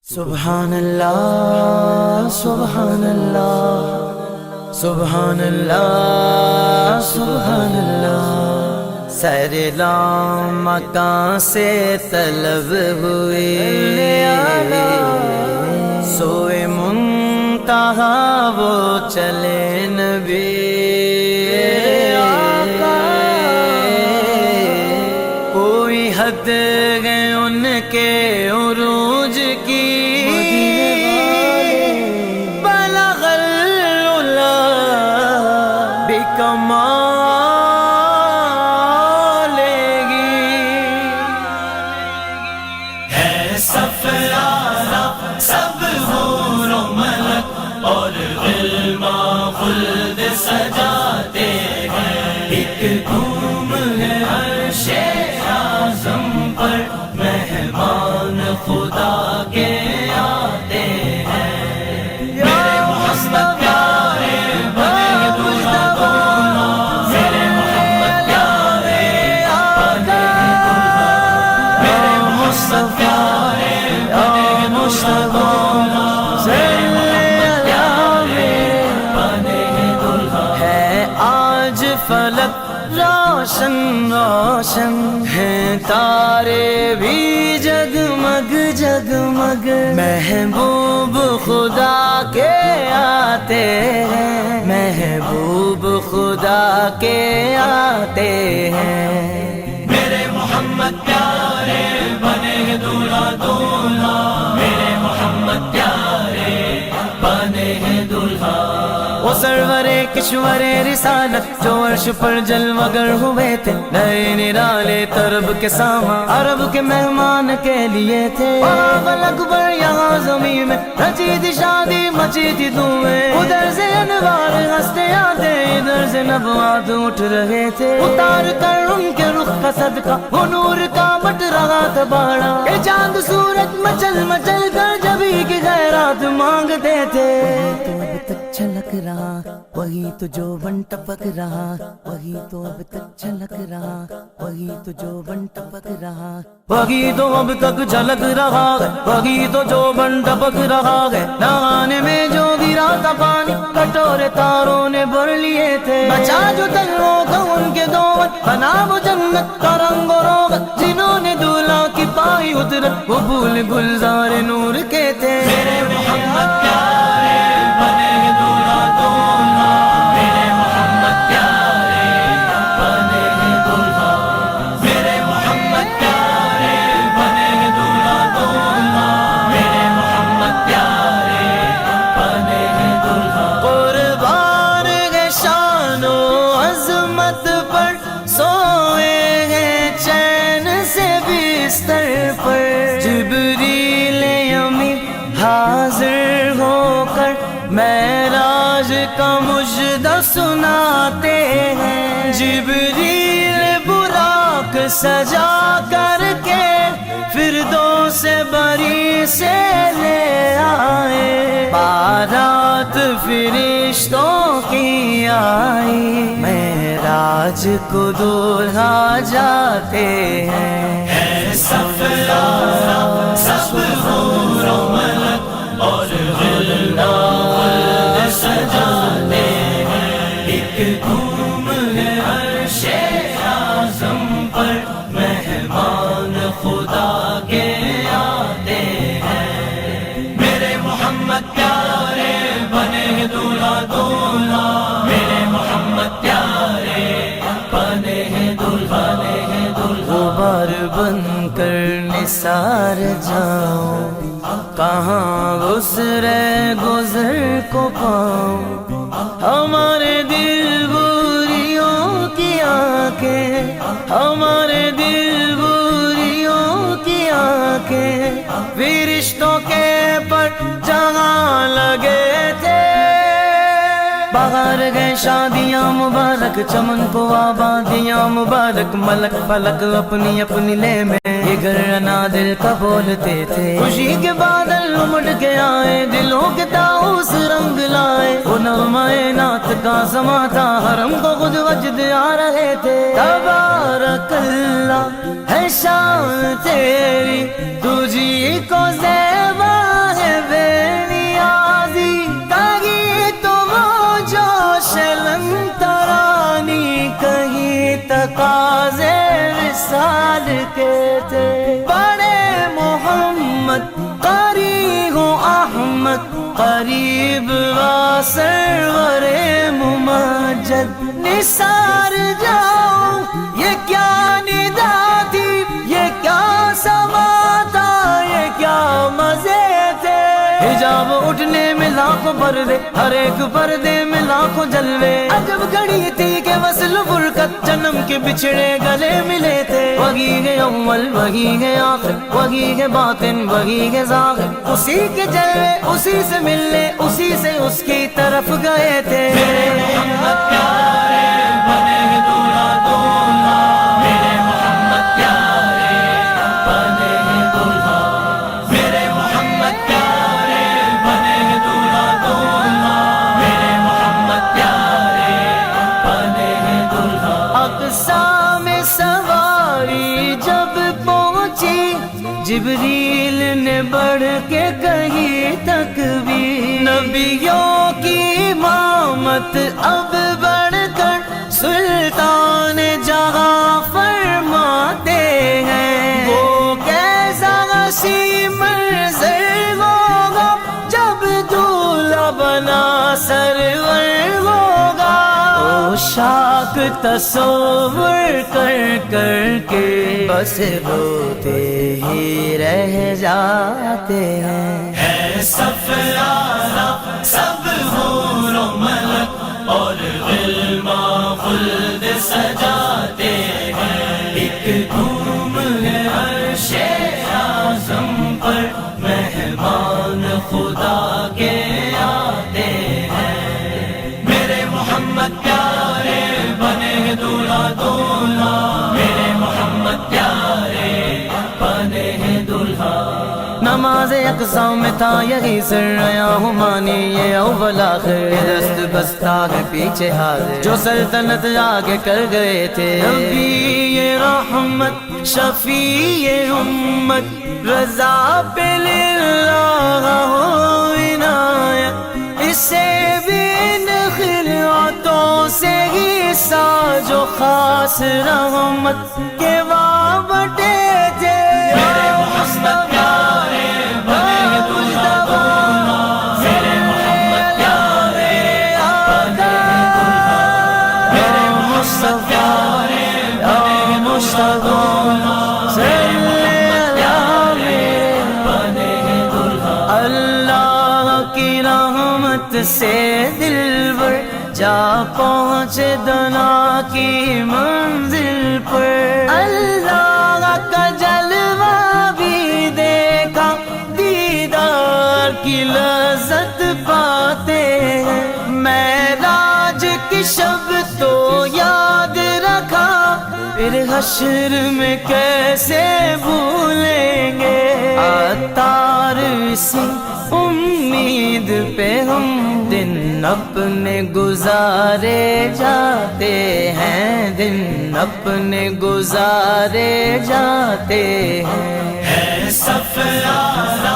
سبحان اللہ سبحان اللہ سبحان اللہ سبحان اللہ، سیر مکان سے طلب ہوئی، سوئے منتہا وہ چلے نبی، کوئی حد ہے ان کے عروج کی، بلغ العلا بکمالہ ہے سفرارہ سب حور و ملک اور غلما خلد سجاتے ہیں، ایک دھوم ہے عرش اعظم پر، مہمان خدا کے آتے ہیں، میرے محمد پیارے بنے دلہا دلہا، میرے محمد پیارے بنے دلہا، میرے محمد پیارے بنے دلہا، بنے دلہا ہے آج فلک روشن روشن ہیں، تارے بھی جگمگ جگمگ، محبوب خدا کے آتے ہیں، محبوب خدا کے آتے ہیں، میرے محمد پیارے بنے دلہا دلہا، میرے محمد پیارے بنے دلہا، وہ سرور کشور رسالت جو عرش پر جلوگر ہوئے تھے، نئے نرالے طرب کے ساما عرب کے مہمان کے لیے تھے، اکبر یہاں زمین میں رچی تھی شادی مچی تھی دھومیں، ادھر سے انوار ہنستے آتے ادھر سے نبوات اٹھ رہے تھے، اتار کر ان کے رخ کا صدقہ وہ نور کا بٹ رہا تھا باڑا، کہ چاند سورج مچل مچل کر جبھی کی خیرات مانگتے تھے، تو اب تک چھلک رہا وہی تو جو بن ٹپک رہا، وہی تو اب تک چھلک رہا وہی تو جو بن ٹپک رہا، وہی تو اب تک جھلک رہا ہے وہی تو جو بن ٹپک رہا ہے، نہانے میں جو گرا تھا پانی کٹورے تاروں نے بھر لیے تھے، بچا جو تنوں کا ان کے دوت، بنا وہ جنت کا رنگ و روغت، جنہوں نے دولہا کی پائی اترت وہ پھول گلزار نور کے تھے، میرے محمد پیارے بنے دلہا دلہا، میرے محمد پیارے بنے دلہا، میرے محمد پیارے بنے دلہا دلہا، میرے محمد پیارے بنے دلہا، قربان ہے شان و عظمت پر، سوئے ہیں چین سے بستر پر، جبریل امین حاضر ہو کر معراج کا مجدہ سناتے ہیں، جبریل براق سجا کر کے فردوس بری سے لے آئے، بارات فرشتوں کی آئی، معراج کو دلہا جاتے ہیں، سفرارہ سب حور و ملک اور غلما خلد سجاتے ہیں، ایک دھوم ہے عرش اعظم پر، مہمان خدا کے آتے ہیں، میرے محمد پیارے بنے دلہا دلہا، میرے محمد پیارے بنے دلہا، غبار بن کر نثار جاؤں، کہاں گزرے گزر کو پاؤں، ہمارے دل بوریوں کی آنکھیں، ہمارے دل بوریوں کی آنکھیں، فرشتوں کے پر جہاں لگے تھے، باہر گئے شادیاں مبارک، چمن کو آبادیاں مبارک، ملک فلک اپنی اپنی لے میں، یہ گھر دل کا بولتے تھے، خوشی کے بادل امڑ کے آئے، دلوں کے تاؤس رنگ لائے، وہ نغمہ نعت کا سما تھا، حرم کو خود وجد آ رہے تھے، تبارک اللہ ہے شان تیری، تجھی کو زیبا کے تھے. بڑے محمد قاری ہو احمد قریب و سرور ممجد. نثار جاؤ یہ کیا ندا تھی، یہ کیا سما تھا، یہ کیا مزے تھے. حجاب اٹھنے میں لاکھوں پردے، ہر ایک پردے میں لاکھوں جلوے. عجب گھڑی تھی کہ وصل فرقت جنم کے بچھڑے گلے ملے تھے. وہی ہے اول وہی ہے آخر، وہی ہے باطن وہی ہے ظاہر. اسی کے جلوے اسی سے ملنے، اسی سے اس کی طرف گئے تھے. میرے محمد پیارے بنے دولہا دولہا، میرے محمد پیارے بنے دولہا، میرے محمد پیارے بنے دولہا دولہا، میرے محمد پیارے بنے دولہا. اقصی میں سواری جب پہنچی، جبریل نے بڑھ کے کہی تکبیر. نبیوں کی امامت اب بڑھ کر سلطان جہاں فرماتے ہیں. وہ کیسا غشی منظر ہوگا جب دولہا بنا سرور ہوگا. وہ شاک تصور کر کر کے بس روتے ہی رہ جاتے ہیں. ہے سفیارہ سب حور و ملک اور غلمان خلد سجاتے ہیں. ایک دھوم ہے عرش اعظم پر، مہمان خدا کے آتے ہیں. میرے محمد پیارے بنے دولہا دولہا، میرے محمد پیارے بنے دولہا. نماز اقصی میں تھا یہی سر، رہا ہوں مانی یہ اول آخر. دست بستہ ہے پیچھے حاضر، جو سلطنت آگے کر گئے تھے. نبی یہ رحمت شفیع امت، رضا پہ للہ ہو عنایت. اسے بھی ان خلعتوں سے ہی ساز و خاص رحمت کے وابٹے تھے. میرے محمد پیارے بنے دولہا دولہا، میرے محمد پیارے بنے دولہا، میرے محمد پیارے بنے دولہا، بنے دولہا. اللہ کی رحمت سے دلبر جا پہنچے دنا کی منزل پر. اللہ کا جلوہ بھی دیکھا، دیدار کی لذت پاتے ہیں. معراج کی شب تو یاد رکھا، پھر حشر میں کیسے بھولیں گے. عطار اسی امید پہ ہم دن اپنے گزارے جاتے ہیں، دن اپنے گزارے جاتے ہیں. ہے سفیارہ